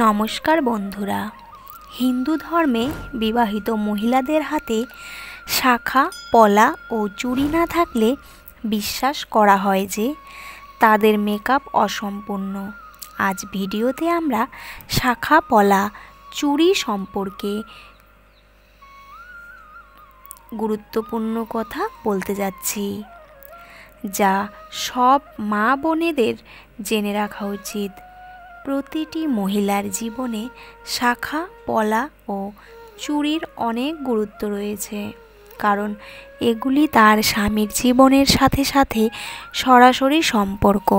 নমস্কার বন্ধুরা, হিন্দু ধর্মে বিবাহিত মহিলাদের হাতে শাখা, পলা ও চুড়ি না থাকলে বিশ্বাস করা হয় যে তাদের মেকআপ অসম্পূর্ণ। আজ ভিডিওতে আমরা শাখা, পলা, চুড়ি সম্পর্কে গুরুত্বপূর্ণ কথা বলতে যাচ্ছি, যা সব মা বোনেদের জেনে রাখা উচিত। প্রতিটি মহিলার জীবনে শাখা, পলা ও চুড়ির অনেক গুরুত্ব রয়েছে, কারণ এগুলি তার স্বামীর জীবনের সাথে সাথে সরাসরি সম্পর্ক।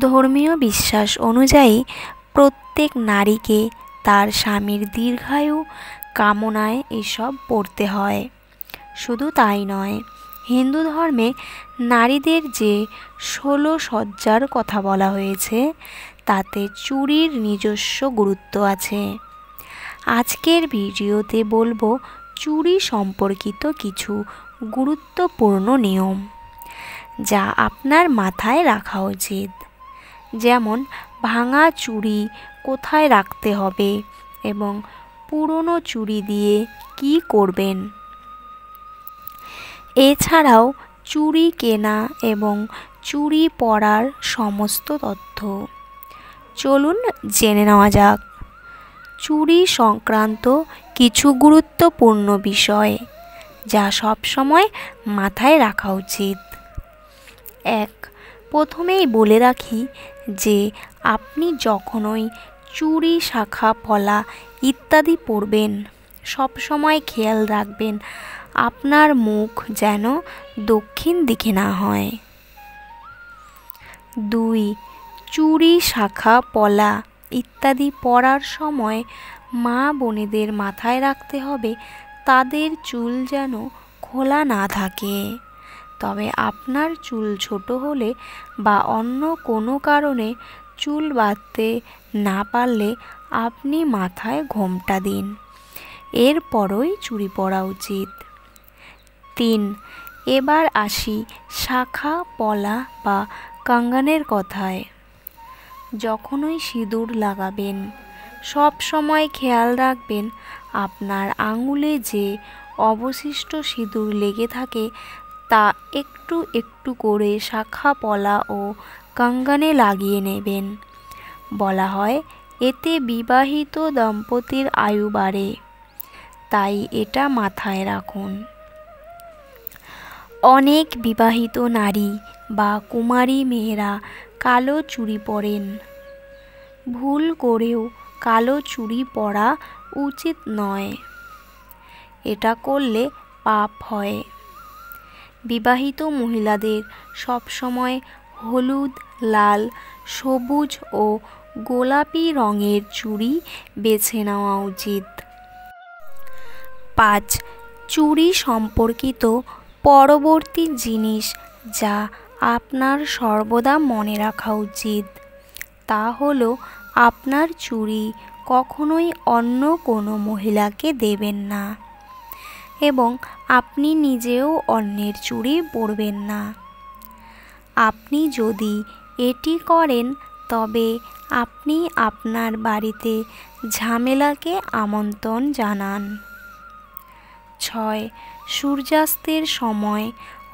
ধর্মীয় বিশ্বাস অনুযায়ী প্রত্যেক নারীকে তার স্বামীর দীর্ঘায়ু কামনায় এসব পড়তে হয়। শুধু তাই নয়, হিন্দু ধর্মে নারীদের যে 16 সজ্জার কথা বলা হয়েছে তাতে চুড়ির নিজস্ব গুরুত্ব আছে। আজকের ভিডিওতে বলবো চুড়ি সম্পর্কিত কিছু গুরুত্বপূর্ণ নিয়ম যা আপনার মাথায় রাখা উচিত, যেমন ভাঙা চুড়ি কোথায় রাখতে হবে এবং পুরনো চুড়ি দিয়ে কী করবেন। এছাড়াও চুড়ি কেনা এবং চুড়ি পরার সমস্ত তথ্য। চলুন জেনে নেওয়া যাক চুড়ি সংক্রান্ত কিছু গুরুত্বপূর্ণ বিষয় যা সবসময় মাথায় রাখা উচিত। 1. প্রথমেই বলে রাখি যে আপনি যখনই চুড়ি, শাখা, পলা ইত্যাদি পরবেন, সবসময় খেয়াল রাখবেন আপনার মুখ যেন দক্ষিণ দিকে না হয়। 2. চুড়ি, শাখা, পলা ইত্যাদি পরার সময় মা বোনেদের মাথায় রাখতে হবে তাদের চুল যেন খোলা না থাকে। তবে আপনার চুল ছোট হলে বা অন্য কোনো কারণে চুল বাঁধতে না পারলে আপনি মাথায় ঘোমটা দিন, এরপরই চুড়ি পরা উচিত। 3. এবার আসি শাখা, পলা বা কঙ্গনের কথায়। যখনই সিঁদুর লাগাবেন, সব সময় খেয়াল রাখবেন আপনার আঙুলে যে অবশিষ্ট সিঁদুর লেগে থাকে তা একটু একটু করে শাখা, পলা ও কঙ্গনে লাগিয়ে নেবেন। বলা হয় এতে বিবাহিত দম্পতির আয়ু বাড়ে, তাই এটা মাথায় রাখুন। অনেক বিবাহিত নারী বা কুমারী মেয়েরা কালো চুড়ি পরেন। ভুল করেও কালো চুড়ি পরা উচিত নয়, এটা করলে পাপ হয়। বিবাহিত মহিলাদের সবসময় হলুদ, লাল, সবুজ ও গোলাপি রঙের চুড়ি বেছে নেওয়া উচিত। 5. চুড়ি সম্পর্কিত পরবর্তী জিনিস যা আপনার সর্বদা মনে রাখা উচিত তা হলো আপনার চুড়ি কখনোই অন্য কোনো মহিলাকে দেবেন না এবং আপনি নিজেও অন্যের চুড়ি পরবেন না। আপনি যদি এটি করেন তবে আপনি আপনার বাড়িতে ঝামেলাকে আমন্ত্রণ জানান। 6. সূর্যাস্তের সময়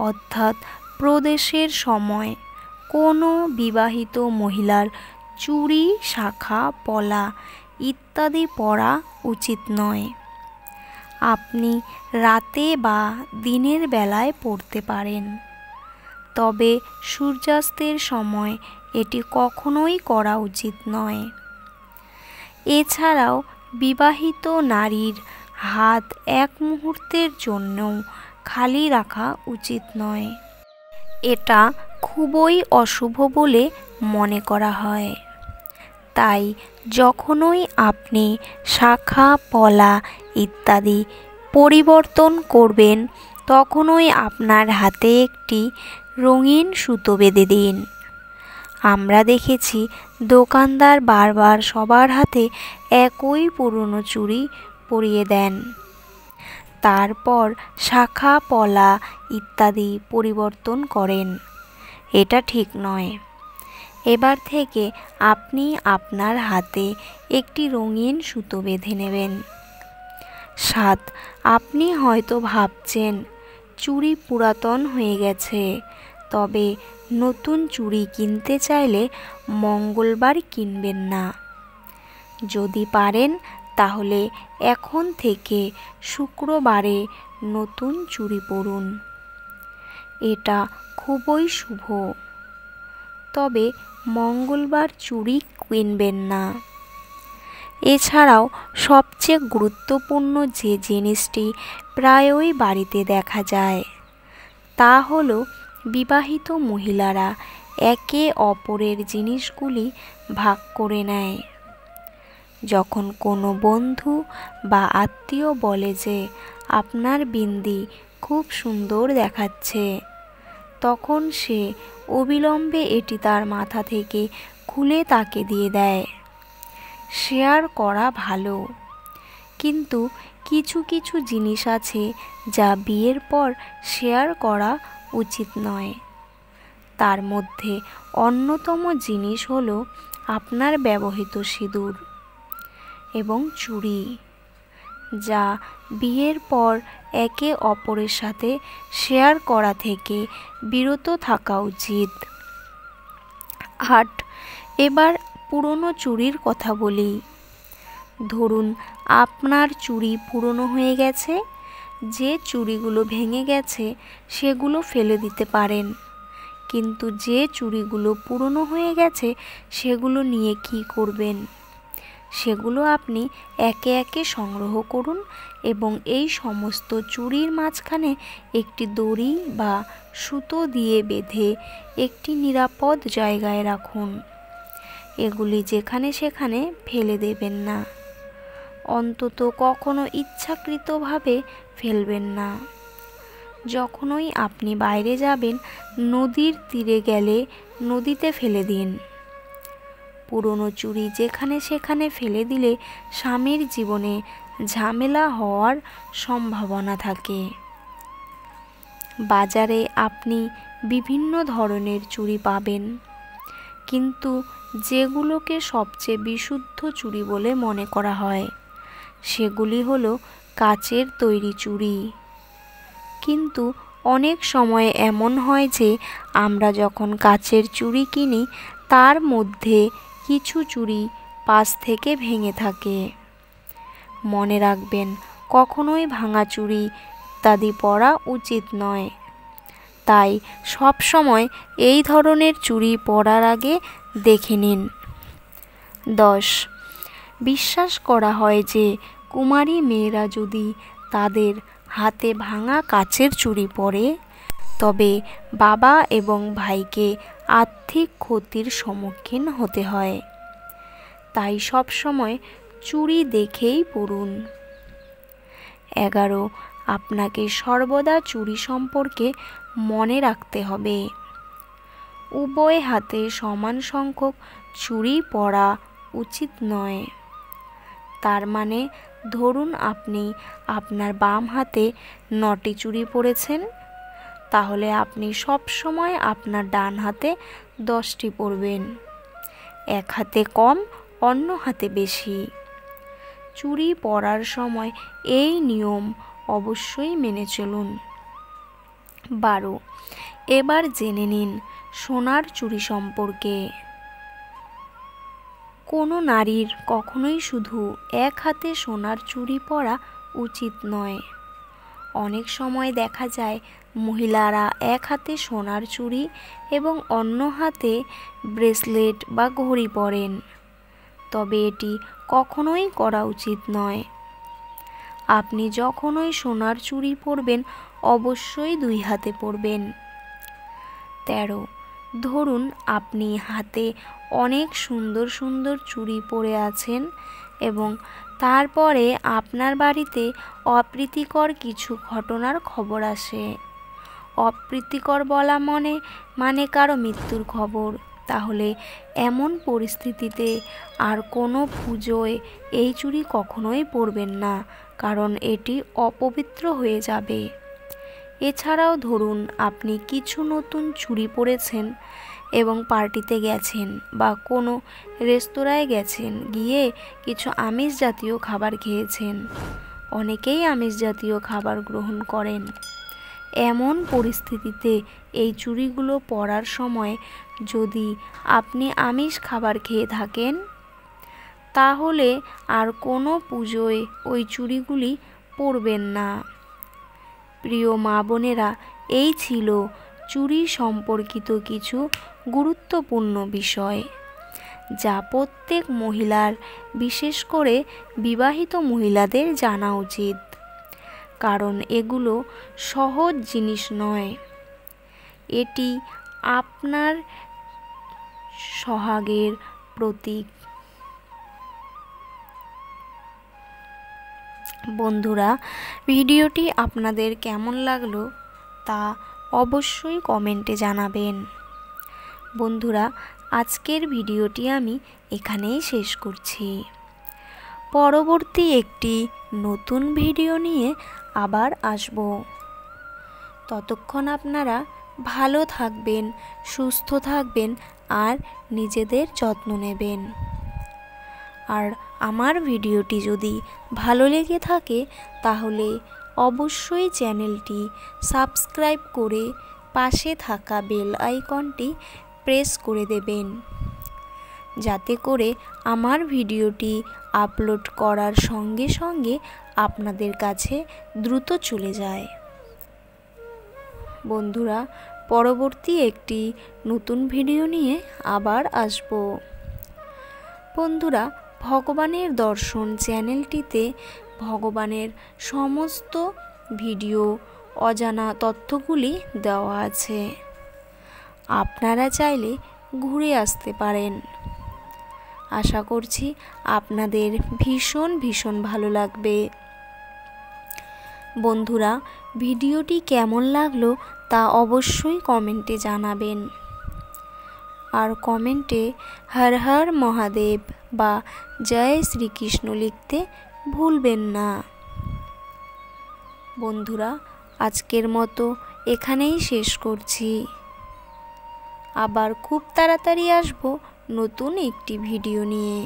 অর্থাৎ প্রদোষের সময় কোনো বিবাহিত মহিলার চুড়ি, শাখা, পলা ইত্যাদি পরা উচিত নয়। আপনি রাতে বা দিনের বেলায় পরতে পারেন, তবে সূর্যাস্তের সময় এটি কখনোই করা উচিত নয়। এছাড়াও বিবাহিত নারীর হাত এক মুহূর্তের জন্যও খালি রাখা উচিত নয়, এটা খুবই অশুভ বলে মনে করা হয়। তাই যখনই আপনি শাখা, পলা ইত্যাদি পরিবর্তন করবেন তখনই আপনার হাতে একটি রঙিন সুতো বেঁধে দিন। আমরা দেখেছি দোকানদার বারবার সবার হাতে একই পুরনো চুড়ি পরিয়ে দেন, তারপর শাখা, পলা ইত্যাদি পরিবর্তন করেন। এটা ঠিক নয়। এবার থেকে আপনি আপনার হাতে একটি রঙিন সুতো বেঁধে নেবেন। 7. আপনি হয়তো ভাবছেন চুড়ি পুরাতন হয়ে গেছে, তবে নতুন চুড়ি কিনতে চাইলে মঙ্গলবার কিনবেন না। যদি পারেন তাহলে এখন থেকে শুক্রবারে নতুন চুড়ি পরুন। এটা খুবই শুভ, তবে মঙ্গলবার চুড়ি কিনবেন না। এছাড়াও সবচেয়ে গুরুত্বপূর্ণ যে জিনিসটি প্রায়ই বাড়িতে দেখা যায় তা হলো বিবাহিত মহিলারা একে অপরের জিনিসগুলি ভাগ করে নেয়। যখন কোনো বন্ধু বা আত্মীয় বলে যে আপনার বিন্দি খুব সুন্দর দেখাচ্ছে, তখন সে অবিলম্বে এটি তার মাথা থেকে খুলে তাকে দিয়ে দেয়। শেয়ার করা ভালো, কিন্তু কিছু কিছু জিনিস আছে যা বিয়ের পর শেয়ার করা উচিত নয়। তার মধ্যে অন্যতম জিনিস হলো আপনার ব্যবহৃত সিঁদুর এবং চুড়ি, যা বিয়ের পর একে অপরের সাথে শেয়ার করা থেকে বিরত থাকা উচিত। 8. এবার পুরনো চুড়ির কথা বলি। ধরুন আপনার চুড়ি পুরনো হয়ে গেছে, যে চুড়িগুলো ভেঙে গেছে সেগুলো ফেলে দিতে পারেন, কিন্তু যে চুড়িগুলো পুরনো হয়ে গেছে সেগুলো নিয়ে কি করবেন? সেগুলো আপনি একে একে সংগ্রহ করুন এবং এই সমস্ত চুড়ির মাঝখানে একটি দড়ি বা সুতো দিয়ে বেঁধে একটি নিরাপদ জায়গায় রাখুন। এগুলি যেখানে সেখানে ফেলে দেবেন না, অন্তত কখনো ইচ্ছাকৃতভাবে ফেলবেন না। যখনই আপনি বাইরে যাবেন, নদীর তীরে গেলে নদীতে ফেলে দিন। পুরনো চুড়ি যেখানে সেখানে ফেলে দিলে স্বামীর জীবনে ঝামেলা হওয়ার সম্ভাবনা থাকে। বাজারে আপনি বিভিন্ন ধরনের চুড়ি পাবেন, কিন্তু যেগুলোকে সবচেয়ে বিশুদ্ধ চুড়ি বলে মনে করা হয় সেগুলি হলো কাচের তৈরি চুড়ি। কিন্তু অনেক সময় এমন হয় যে আমরা যখন কাচের চুড়ি কিনি তার মধ্যে কিছু চুড়ি পাশ থেকে ভেঙে থাকে। মনে রাখবেন, কখনোই ভাঙা চুড়ি ইত্যাদি পরা উচিত নয়। তাই সব সময় এই ধরনের চুড়ি পরার আগে দেখে নিন। 10. বিশ্বাস করা হয় যে কুমারী মেয়েরা যদি তাদের হাতে ভাঙা কাচের চুড়ি পরে তবে বাবা এবং ভাইকে আর্থিক ক্ষতির সম্মুখীন হতে হয়। তাই সব সময় চুড়ি দেখেই পরুন। 11. আপনাকে সর্বদা চুড়ি সম্পর্কে মনে রাখতে হবে, উভয় হাতে সমান সংখ্যক চুড়ি পরা উচিত নয়। তার মানে ধরুন আপনি আপনার বাম হাতে 9টি চুড়ি পরেছেন, তাহলে আপনি সব সময় আপনার ডান হাতে 10টি পরবেন। এক হাতে কম, অন্য হাতে বেশি। চুড়ি পরার সময় এই নিয়ম অবশ্যই মেনে চলুন। 12. এবার জেনে নিন সোনার চুড়ি সম্পর্কে। কোনো নারীর কখনোই শুধু এক হাতে সোনার চুড়ি পরা উচিত নয়। অনেক সময় দেখা যায় মহিলারা এক হাতে সোনার চুড়ি এবং অন্য হাতে ব্রেসলেট বা ঘড়ি পরেন, তবে এটি কখনোই করা উচিত নয়। আপনি যখনই সোনার চুড়ি পরবেন অবশ্যই 2 হাতে পরবেন। 13. ধরুন আপনি হাতে অনেক সুন্দর সুন্দর চুড়ি পরে আছেন এবং তারপরে আপনার বাড়িতে অপ্রীতিকর কিছু ঘটনার খবর আসে। অপ্রীতিকর বলা মানে কারো মৃত্যুর খবর। তাহলে এমন পরিস্থিতিতে আর কোনো পুজোয় এই চুড়ি কখনোই পরবেন না, কারণ এটি অপবিত্র হয়ে যাবে। এছাড়াও ধরুন আপনি কিছু নতুন চুড়ি পরেছেন এবং পার্টিতে গেছেন বা কোনো রেস্তোরাঁয় গেছেন, গিয়ে কিছু আমিষ জাতীয় খাবার খেয়েছেন। অনেকেই আমিষ জাতীয় খাবার গ্রহণ করেন। এমন পরিস্থিতিতে এই চুড়িগুলো পরার সময় যদি আপনি আমিষ খাবার খেয়ে থাকেন, তাহলে আর কোনো পুজোয় ওই চুড়িগুলি পরবেন না। প্রিয় মা বোনেরা, এই ছিল চুড়ি সম্পর্কিত কিছু গুরুত্বপূর্ণ বিষয়, যা প্রত্যেক মহিলার, বিশেষ করে বিবাহিত মহিলাদের জানা উচিত। কারণ এগুলো সহজ জিনিস নয়। এটি আপনার সোহাগের প্রতীক। বন্ধুরা, ভিডিওটি আপনাদের কেমন লাগলো তা অবশ্যই কমেন্টে জানাবেন। বন্ধুরা, আজকের ভিডিওটি আমি এখানেই শেষ করছি। পরবর্তী একটি নতুন ভিডিও নিয়ে আবার আসব। ততক্ষণ আপনারা ভালো থাকবেন, সুস্থ থাকবেন আর নিজেদের যত্ন নেবেন। আর আমার ভিডিওটি যদি ভালো লেগে থাকে তাহলে অবশ্যই চ্যানেলটি সাবস্ক্রাইব করে পাশে থাকা বেল আইকনটি প্রেস করে দেবেন, যাতে করে আমার ভিডিওটি আপলোড করার সঙ্গে সঙ্গে আপনাদের কাছে দ্রুত চলে যায়। বন্ধুরা, পরবর্তী একটি নতুন ভিডিও নিয়ে আবার আসব। বন্ধুরা, ভগবানের দর্শন চ্যানেলটিতে ভগবানের সমস্ত ভিডিও, অজানা তথ্যগুলি দেওয়া আছে। আপনারা চাইলে ঘুরে আসতে পারেন। আশা করছি আপনাদের ভীষণ ভীষণ ভালো লাগবে। বন্ধুরা, ভিডিওটি কেমন লাগলো তা অবশ্যই কমেন্টে জানাবেন। আর কমেন্টে হর হর মহাদেব বা জয় শ্রীকৃষ্ণ লিখতে ভুলবেন না। বন্ধুরা, আজকের মতো এখানেই শেষ করছি। আবার খুব তাড়াতাড়ি আসব নতুন একটি ভিডিও নিয়ে।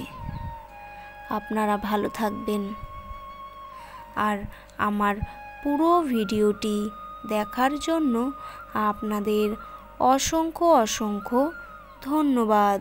আপনারা ভালো থাকবেন। আর আমার পুরো ভিডিওটি দেখার জন্য আপনাদের অসংখ্য অসংখ্য ধন্যবাদ।